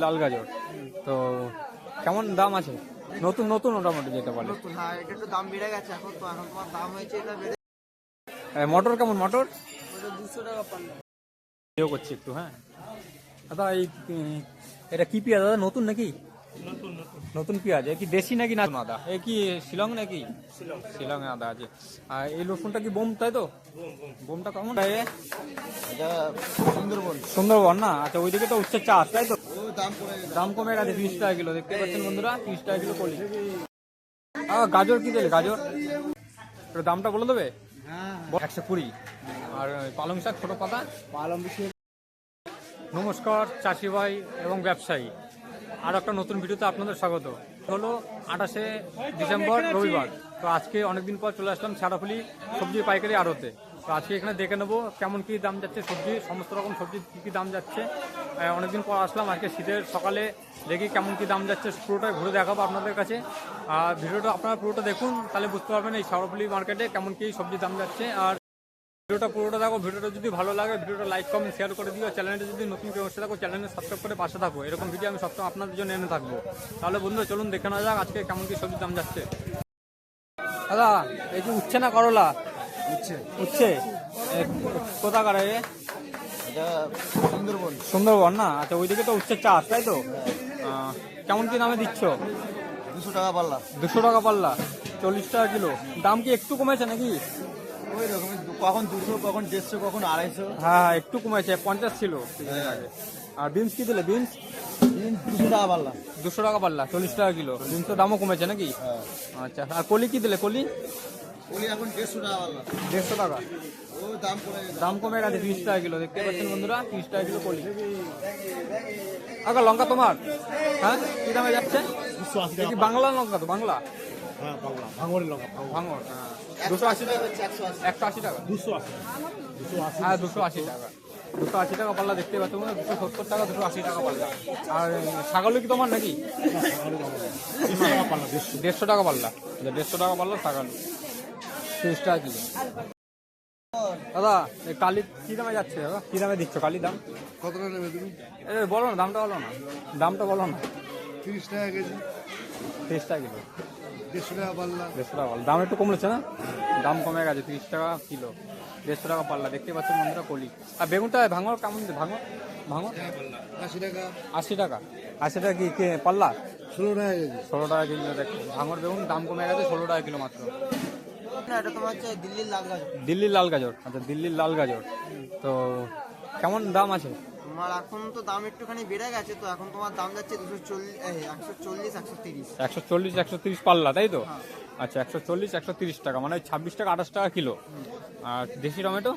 লাল গাজর। তো কেমন দাম আছে? নতুন নতুন মোটামুটি যেটা বলে। হ্যাঁ, এটা একটু দাম বেড়ে গেছে এখন তো, এখন তোমার দাম হয়েছে এটা বেড়ে। মটর কেমন? মটর ওটা 200 টাকা পাল্লা। ইয়ে করছি একটু। হ্যাঁ দাদা, এই এটা কি পেঁয়াজ দাদা? নতুন নাকি? নতুন পেঁয়াজ। এ কি দেশি নাকি না আদা? এ কি শিলং নাকি? শিলং এ আদা আছে। আর এই রসুনটা কি বোম, তাই তো? বোমটা কেমন? এটা সুন্দরবন। সুন্দরবন না? আচ্ছা, ওইদিকে তো উচ্ছে চাষ, তাই তো? দাম কমে গেছে 30 টাকা কিলো, দেখতে পাচ্ছেন বন্ধুরা, 30 টাকা কিলো কলি। গাজর কি দিলে? গাজর একটু দামটা বলে দেবে? হ্যাঁ 120। আর পালং শাক ছোট পাতা। পালং। নমস্কার চাষি ভাই এবং ব্যবসায়ী, আর একটা নতুন ভিডিওতে আপনাদের স্বাগত। হলো 28শে ডিসেম্বর রবিবার। তো আজকে অনেকদিন পর চলে আসলাম ছাড়াফুলি সবজি পাইকারি আড়তে। তো আজকে এখানে দেখে নেবো কেমন কি দাম যাচ্ছে সবজি, সমস্ত রকম সবজি কী কী দাম যাচ্ছে। অনেকদিন পর আসলাম, আজকে শীতের সকালে দেখি কেমন কি দাম যাচ্ছে, পুরোটা ঘুরে দেখাবো আপনাদের কাছে। আর ভিডিওটা আপনারা পুরোটা দেখুন, তাহলে বুঝতে পারবেন এই ছাড়াফুলি মার্কেটে কেমন কি সবজি দাম যাচ্ছে। আর ভিডিওটা পুরোটা দেখো, ভিডিওটা যদি ভালো লাগে ভিডিওটা লাইক কমেন্ট শেয়ার করে দিও। চ্যানেলটা যদি নতুন কেউ এসে থাকো চ্যানেলটা সাবস্ক্রাইব করে পাশে থাকো, এরকম ভিডিও আমি সবসময় আপনাদের জন্য এনে থাকবো। তাহলে বন্ধু চলুন দেখে নেওয়া যাক আজকে কেমন কি সবজির দাম যাচ্ছে। দাদা, এই যে উচ্ছে না করলা? উচ্ছে কোথাকার? এটা সুন্দরবন। সুন্দরবন না? আচ্ছা, ওইদিকে তো উচ্ছে চাষ, তাই তো? কেমন কি দামে দিচ্ছ? 200 টাকা পাল্লা। 200 টাকা পাল্লা, 40 টাকা কিলো। দাম কি একটু কমেছে নাকি? ওই রকমই, কখন 200, কখন 150, কখন 250। হ্যাঁ একটু কমেছে, 50 ছিল আগে। আর বিনস কি দিলে? বিনস 200 টাকা পাল্লা। 200 টাকা পাল্লা, 40 টাকা কিলো। বিনসের দামও কমেছে নাকি? আচ্ছা, আর কলি কি দিলে? কলি এখন 150 টাকা পাল্লা। 150 টাকা। ও দাম কমে গেছে 30 টাকা কিলো, দেখতে পাচ্ছেন বন্ধুরা, 30 টাকা কিলো কলি। লঙ্কা তোমার? হ্যাঁ, কি দামে যাচ্ছে? 280 কি বাংলা লঙ্কা? তো বাংলা? হ্যাঁ বাংলা, ভাঙড়ের লঙ্কা। ভাঙর, হ্যাঁ। 280 টাকা, 180 টাকা। 280। হ্যাঁ 280 টাকা, 280 টাকা পাল্লা, দেখতে পাচ্ছ। 270 টাকা, 280 টাকা পাল্লা। আর ছাগল কি তোমার নাকি? 150 টাকা পাল্লা। 150 টাকা পাল্লা ছাগল, 30 টাকা কিলো। দাদা, এই কালি কি দামে যাচ্ছে? দাদা কি দামে দিচ্ছ কালি? দাম কত টাকা নেবে তুমি? বলো না, দামটা বলো না, দামটা বলো না। 30 টাকা কেজি। 30 টাকা কিলো, 150 টাকা পাল্লা। 150 টাকা পাল্লা। দাম একটু কমেছে না? দাম কমে গেছে, 30 টাকা কিলো, 150 টাকা পাল্লা, দেখতে পাচ্ছেন বন্ধুরা কলি। আর বেগুনটা ভাঙর কেমন? ভাঙর 80 টাকা। 80 টাকা। 80 টাকা কি পাল্লা? 16 টাকা কেজি। 16 টাকা কিলো। দেখো ভাঙর বেগুন দাম কমে গেছে, 16 টাকা কিলো মাত্র। এটা তোমার হচ্ছে দিল্লির লাল গাজর। দিল্লির লাল গাজর। আচ্ছা, দিল্লির লাল গাজর। তো কেমন দাম আছে? তোমার এখন তো দাম একটুখানি বেড়ে গেছে, তো এখন তোমার দাম যাচ্ছে 140, 130। 140, 130 পাল্লা, তাই তো? আচ্ছা, 140, 130 টাকা, মানে 26 টাকা 28 টাকা কিলো। আর দেশি টমেটো?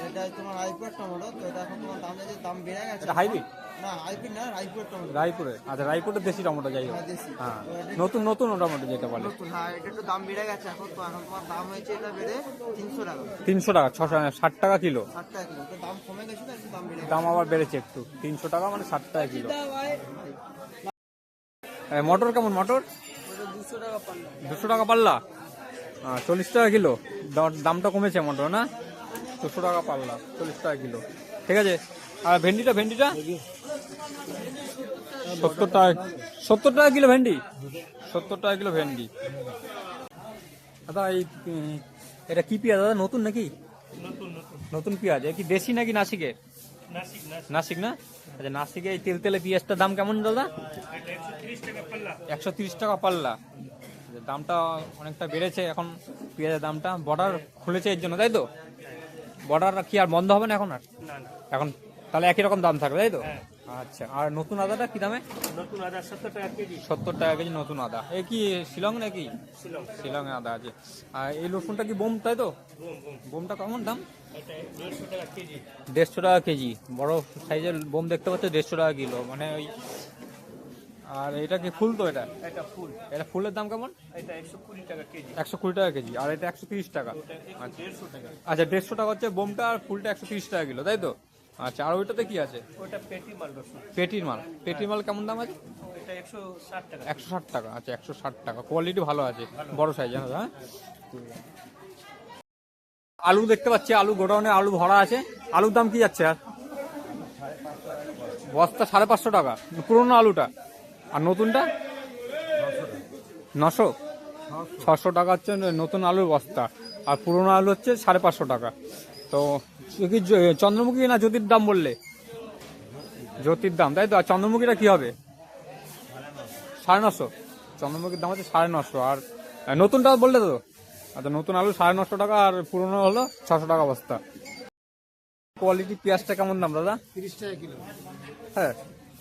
এটা তোমার রায়পুরের টমেটো, তো এটা এখন তোমার দাম যাচ্ছে, দাম বেড়ে গেছে। এটা হাইব্রিড? না হাইব্রিড না, রায়পুরের টমেটো। রায়পুরে? আচ্ছা, রায়পুরের দেশি টমেটো, যাই হোক। হ্যাঁ, দেশি। হ্যাঁ, তো এটা নতুন নতুন টমেটো যেটা বলে। নতুন, হ্যাঁ এটা একটু দাম বেড়ে গেছে এখন তো, এখন তোমার দাম হয়েছে এটা বেড়ে 300 টাকা। 300 টাকা, 60 টাকা কিলো। 60 টাকা কিলো। তো দাম কমে গেছে, তো একটু দাম বেড়ে গেছে। দাম আবার বেড়েছে একটু, 300 টাকা মানে 60 টাকা কিলো। মটর কেমন? মটর ওটা 200 টাকা পাল্লা। 200 টাকা পাল্লা, 40 টাকা কিলো। দামটা কমেছে মটর না? 200 টাকা পাল্লা, 40 টাকা কিলো, ঠিক আছে। আর ভেন্ডিটা? 70 টাকা। 70 টাকা কিলো ভেন্ডি? 70 টাকা কিলো ভেন্ডি। দাদা, এই এটা কি পেঁয়াজ দাদা? নতুন নাকি? নতুন পেঁয়াজ। এ কি দেশি নাকি নাসিকের? নাসিক না? আচ্ছা, নাসিকে এই তেলে পেঁয়াজটার দাম কেমন দাদা? 130 টাকা পাল্লা। দামটা অনেকটা বেড়েছে এখন পেঁয়াজের দামটা। বর্ডার খুলেছে এর জন্য, তাই তো? বর্ডার কি আর বন্ধ হবে না এখন? আর এখন তাহলে একই রকম দাম থাকবে, তাই তো? আচ্ছা, আর নতুন আদাটা কি দামে? নতুন আদা 70 টাকা কেজি। 70 টাকা কেজি নতুন আদা। এ কি শিলং নাকি? শিলং এ আদা আছে। আর এই রসুনটা কি বোম, তাই তো? বোমটা কেমন দাম? 150 টাকা কেজি। 150 টাকা কেজি। বড় সাইজের বোম দেখতে পাচ্ছ, 150 টাকা কিলো, মানে ওই। আর এটা কি ফুল? তো এটা ফুল। এটা ফুলের দাম কেমন? এটা 120 টাকা কেজি। 120 টাকা কেজি। আর এটা 130 টাকা। 150 টাকা। আচ্ছা, 150 টাকা হচ্ছে বোমটা, আর ফুলটা 130 টাকা কিলো, তাই তো? আচ্ছা, আর ওইটাতে কি আছে? ওটা পেটি মাল রসুন। পেটির মাল। পেটির মাল কেমন দাম আছে? এটা 160 টাকা। 160 টাকা। আচ্ছা, 160 টাকা, কোয়ালিটি ভালো আছে, বড় সাইজ, জানো? হ্যাঁ। আলু দেখতে পাচ্ছি, আলু গোডাউনে আলু ভরা আছে। আলুর দাম কি যাচ্ছে? আর বস্তা 550 টাকা পুরোনো আলুটা, আর নতুনটা 900, 600 টাকা হচ্ছে নতুন আলুর বস্তা, আর পুরোনো আলু হচ্ছে 550 টাকা। তো কি চন্দ্রমুখী না জ্যোতির দাম বললে? জ্যোতির দাম, তাই তো। আর চন্দ্রমুখীটা কি হবে? 950। চন্দ্রমুখীর দাম হচ্ছে 950। আর নতুনটা বললে তো? আচ্ছা, নতুন আলু 950 টাকা, আর পুরোনো হলো 600 টাকা বস্তা। কোয়ালিটি পেঁয়াজটা কেমন দাম দাদা? 30 টাকা কিলো। হ্যাঁ,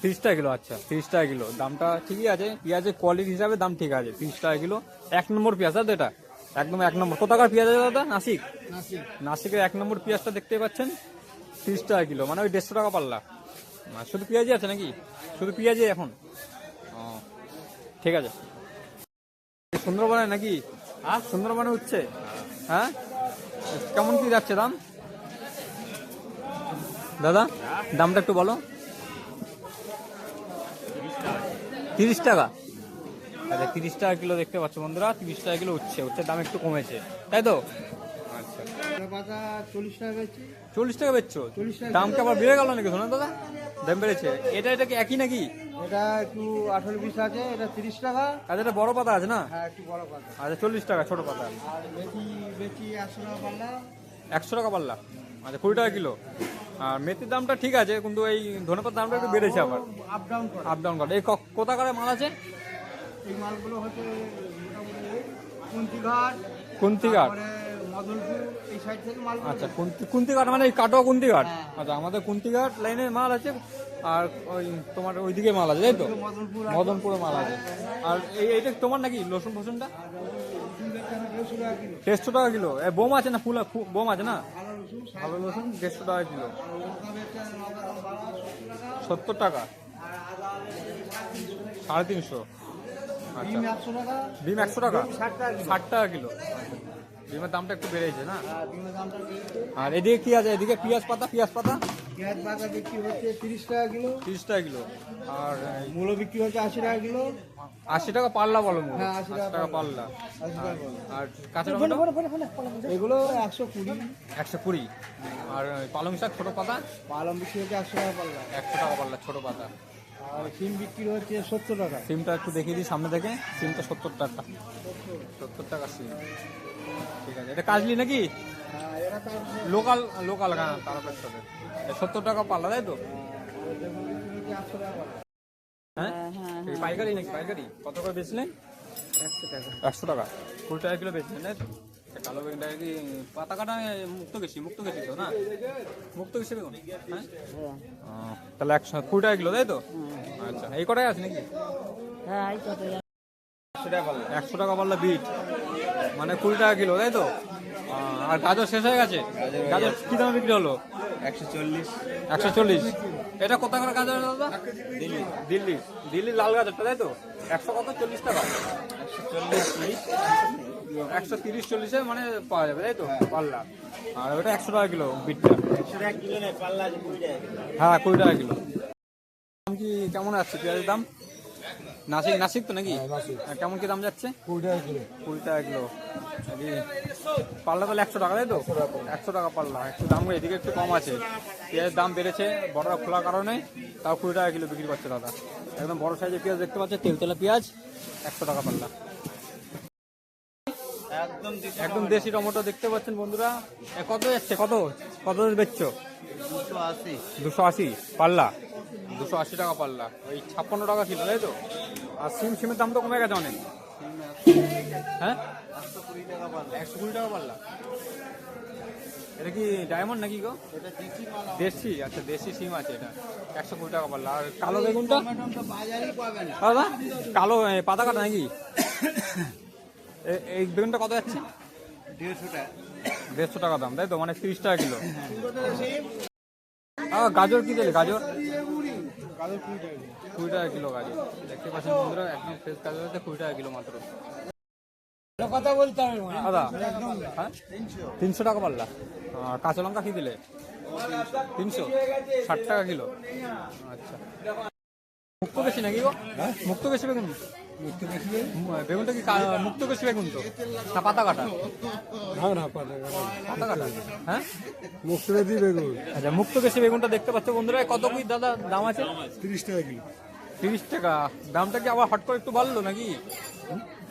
30 টাকা কিলো। আচ্ছা, 30 টাকা কিলো, দামটা ঠিকই আছে। পেঁয়াজের কোয়ালিটি হিসাবে দাম ঠিক আছে। 30 টাকা কিলো, 1 নম্বর পেঁয়াজ তো এটা, একদম 1 নম্বর। কোথাকার পেঁয়াজ আছে দাদা? নাসিক। নাসিকের 1 নম্বর পেঁয়াজটা দেখতে পাচ্ছেন, 30 টাকা কিলো, মানে ওই 150 টাকা পাল্লা। শুধু পেঁয়াজই আছে নাকি? শুধু পেঁয়াজই এখন? ও, ঠিক আছে। সুন্দরবনে নাকি? হ্যাঁ, সুন্দরবনে উঠছে। হ্যাঁ, কেমন কি যাচ্ছে দাম দাদা? দামটা একটু বলো। 30 টাকা। আচ্ছা, 30 টাকা কিলো দেখতে পাচ্ছ বন্ধুরা, 30 টাকা কিলো উঠছে। দাম একটু কমেছে, তাই তো? আচ্ছা, পাতা 40 টাকা বেচছি। 40 টাকা বেচছো? 40 টাকা। দাম কি আবার বেড়ে গেল নাকি শোনা দাদা? দাম বেড়েছে। এটা কি একই নাকি? এটা একটু 18-20 আছে, এটা 30 টাকা। আচ্ছা, এটা বড় পাতা আছে না? হ্যাঁ, একটু বড় পাতা। আচ্ছা, 40 টাকা ছোট পাতা। আর বেচি 100 টাকা পাল্লা। 100 টাকা পাল্লা। আচ্ছা, 20 টাকা কিলো। আর মেথির দামটা ঠিক আছে, কিন্তু এই ধনেপাতার দামটা একটু বেড়েছে আবার, আপ ডাউন করে। আপ ডাউন করে। এই কোথাকার মাল আছে? এই মালগুলো হচ্ছে কুন্তিঘাট, কুন্তিঘাট। তারপরে মদনপুর, এই সাইড থেকে মাল। আচ্ছা, কুন্তিঘাট মানে এই কাটোয়া কুন্তিঘাট। হ্যাঁ। আচ্ছা, আমাদের কুন্তিঘাট লাইনের মাল আছে, আর ওই তোমার ওইদিকে মাল আছে, তাই তো? মদনপুর মদনপুরে মাল আছে। আর এইটা তোমার নাকি রসুন ফসুনটা? 150 টাকা কিলো। 150 টাকা কিলো। বোম আছে না? বোম আছে না? ভালো রসুন ভালো রসুন 150 টাকা কিলো। লঙ্কা বেচা 70 টাকা। 350। আচ্ছা, ডিম 100 টাকা। ডিম 100 টাকা। 60 টাকা কিলো। 60 টাকা কিলো। ডিমের দামটা একটু বেড়েছে না? আর ডিমের দামটা বেড়েছে। আর এদিকে কি আছে? এদিকে পেঁয়াজ পাতা পেঁয়াজ বাজার বিক্রি হচ্ছে 30 টাকা কিলো। 30 টাকা কিলো। আর মূলো বিক্রি হচ্ছে 80 টাকা কিলো। 80 টাকা পাল্লা বলো? হ্যাঁ, 80 টাকা 80 টাকা পাল্লা। 80 টাকা কিলো। আর কাঁচা টমেটো এগুলো 120। 120। আর পালং শাক ছোট পাতা পালং বিক্রি হচ্ছে 100 টাকা পাল্লা। 100 টাকা পাল্লা ছোট পাতা। আর সিম বিক্রি হচ্ছে 70 টাকা। সিমটা একটু দেখিয়ে দিই সামনে থেকে। সিমটা 70 টাকা। 70 টাকা সিম। ঠিক আছে, এটা কাজলি নাকি? হ্যাঁ, এরা তার লোকাল লোকাল তারপরে 70 টাকা পাল্লা, তাই তো? বেগুন বিক্রি হচ্ছে 100 টাকা পাল্লা। হ্যাঁ, এই পাইকারি নাকি? পাইকারি কত করে বেচলেন? 100 টাকা। 100 টাকা। 20 টাকা কিলো বেচলেন, তাই তো? কালো বেগুনটা কি পাতা কাটা মুক্ত গেছি তো না? মুক্ত গেছি বেগুন। হ্যাঁ, তাহলে 20 টাকা কিলো, তাই তো? আচ্ছা, এই কটাই আছে নাকি? হ্যাঁ, এই কত? 100 টাকা পাল্লা বিট, মানে 20 টাকা কিলো, তাই তো? আর গাজর শেষ হয়ে গেছে? গাজর কি দামে বিক্রি হলো? 140। 140। এটা কোথাকার গাজর দাদা? দিল্লি। দিল্লি লাল গাজরটা, তাই তো? 100 কত? 40 টাকা। 130-40 মানে পাওয়া যাবে, তাই তো? পাল্লা। আর ওটা 100 টাকা কিলো বিটটা। 100 টাকা কিলো নেই, পাল্লা আছে 20 টাকা কিলো। হ্যাঁ, 20 টাকা কিলো। দাম কি কেমন আসছে পেঁয়াজের দাম? নাসিক তো নাকি? কেমন কি দাম যাচ্ছে? 20 টাকা কিলো। 20 টাকা কিলো। পাল্লা তাহলে 100 টাকা, তাই তো? 100 টাকা পাল্লা। একটু দাম এদিকে একটু কম আছে। পেঁয়াজের দাম বেড়েছে বড়রা খোলার কারণে, তাও 20 টাকা কিলো বিক্রি করছে দাদা। একদম বড় সাইজের পেঁয়াজ দেখতে পাচ্ছে, তেলতেলা পেঁয়াজ 100 টাকা পাল্লা। একদম দেশি টমেটো দেখতে পাচ্ছেন বন্ধুরা। কত যাচ্ছে? কত বেচছো? 280। 280 পাল্লা। 280 টাকা পাল্লা। ওই 56 টাকা কিলো, তাই তো? আর সিমের দাম তো কমে গেছে অনেক। হ্যাঁ, 120 টাকা পাল্লা। 120 টাকা পাল্লা। এটা কি ডায়মন্ড নাকি গো? এটা দেশি মাল। দেশি। আচ্ছা, দেশি সিম আছে এটা, 120 টাকা পাল্লা। আর কালো বেগুনটা? টমেটো বাজারেই পাবে না। দাদা কালো পাতা কাটা নাকি? এই বেগুনটা কত যাচ্ছে? 150 টাকা। 150 টাকা দাম, তাই তো? মানে 30 টাকা কিলো। গাজর কি দিলে? গাজর 20 টাকা কিলো। গাজর দেখতে পাচ্ছেন বন্ধুরা, একদম ফ্রেশ গাজর আছে, 20 টাকা কিলো মাত্র। কথা বলতে হবে দাদা হ্যাঁ, 300 টাকা পাল্লা। আর কাঁচা লঙ্কা কি দিলে? 300। 60 টাকা কিলো। আচ্ছা, মুক্ত বেশি নাকি গো? মুক্ত বেশি বেগুন? বেগুনটা কি মুক্তকেশী বেগুন তো না পাতা কাটা? পাতা কাটা, হ্যাঁ মুক্তবেদী বেগুন আচ্ছা। মুক্তকেশী বেগুনটা দেখতে পাচ্ছ বন্ধুরা, কত কি দাদা দাম আছে? 30 টাকা কিলো। 30 টাকা। দামটা কি আবার হট করে একটু বাড়লো নাকি?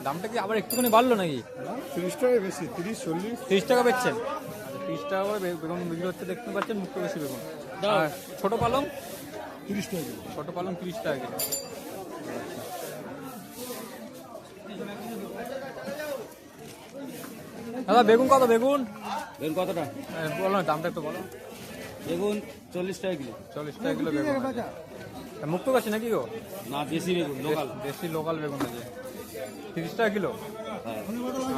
দামটা কি আবার একটুখানি বাড়লো নাকি? 30 টাকা বেশি, 30-40। 30 টাকা বেচছেন? 30 টাকা করে বেগুন বিক্রি হচ্ছে দেখতে পাচ্ছেন, মুক্তকেশী বেগুন। আর ছোট পালং? 30 টাকা কিলো। ছোট পালং 30 টাকা কিলো। দাদা বেগুন কত? বেগুন বেগুন কতটা? বলো না, দামটা একটু বলো। বেগুন 40 টাকা কিলো। 40 টাকা কিলো বেগুন আছে। মুক্তকাশী নাকি গো? না, দেশি বেগুন লোকাল। দেশি লোকাল বেগুন আছে 30 টাকা কিলো। হ্যাঁ।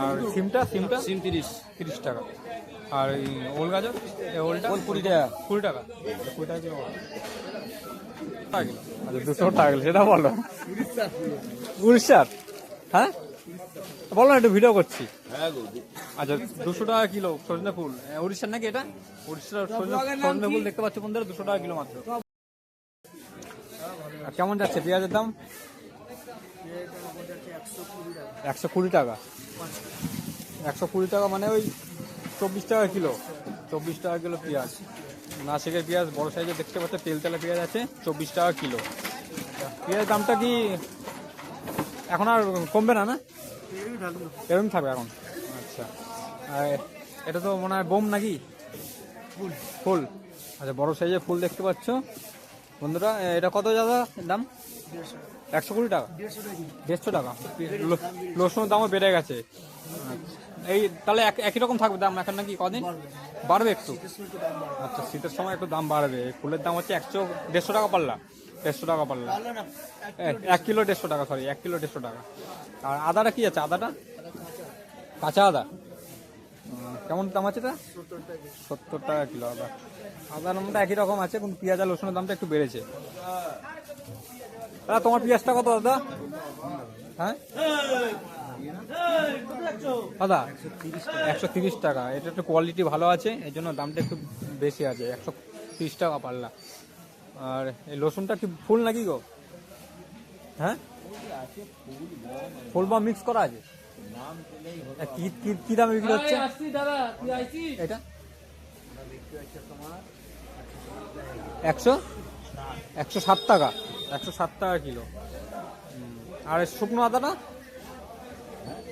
আর সিমটা? সিম 30। 30 টাকা। আর এই ওল গাজর? এই ওলটা 20 টাকা। 20 টাকা। 20 টাকা কিলো। টাকা কিলো। আচ্ছা 200 টাকা কিলো, সেটা বলো। উড়িষ্যার? হ্যাঁ বলো না, একটু ভিডিও করছি। হ্যাঁ গো। আচ্ছা 200 টাকা কিলো সজনে ফুল। উড়িষ্যার নাকি এটা? উড়িষ্যার সজনে ফুল দেখতে পাচ্ছ বন্ধুরা, 200 টাকা কিলো মাত্র। আর কেমন যাচ্ছে পেঁয়াজের দাম? 120 টাকা। 120 টাকা মানে ওই 24 টাকা কিলো। 24 টাকা কিলো পেঁয়াজ। নাসিকের পেঁয়াজ বড় সাইজের দেখতে পাচ্ছ, তেল তেলা পেঁয়াজ আছে 24 টাকা কিলো। পেঁয়াজের দামটা কি এখন আর কমবে না? না এরকম থাকবে এখন? আচ্ছা। আর এটা তো মনে হয় বোম নাকি? ফুল। আচ্ছা বড় সাইজের ফুল দেখতে পাচ্ছ বন্ধুরা। এটা কত দাদা দাম? 120 টাকা। 150 টাকা। রসুনের দামও বেড়ে গেছে। আচ্ছা। এই তাহলে একই রকম থাকবে দাম এখন নাকি কদিন বাড়বে একটু? আচ্ছা শীতের সময় একটু দাম বাড়বে। ফুলের দাম হচ্ছে 150 টাকা পাল্লা। 150 টাকা পাল্লা। 1 কিলো 150 টাকা, সরি 1 কিলো 150 টাকা। আর আদাটা কি আছে? আদাটা কাঁচা আদা কেমন দাম আছে? এটা 70 টাকা কিলো আদা। আদার দামটা একই রকম আছে, কিন্তু পেঁয়াজ আর রসুনের দামটা একটু বেড়েছে। দাদা তোমার পেঁয়াজটা কত দাদা? হ্যাঁ দাদা 130 টাকা। এটা একটু কোয়ালিটি ভালো আছে, এই জন্য দামটা একটু বেশি আছে, 130 টাকা পাল্লা। আর এই রসুনটা কি ফুল নাকি গো? হ্যাঁ ফুল বা মিক্স করা আছে? কি দামে বিক্রি হচ্ছে এটা? 160 টাকা। 160 টাকা কিলো। আর শুকনো আদাটা?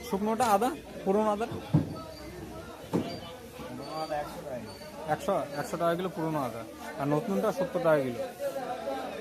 শুকনোটা আদা, পুরোনো আদা 100 টাকা কিলো পুরোনো আদা। আর নতুনটা 70 টাকা কিলো।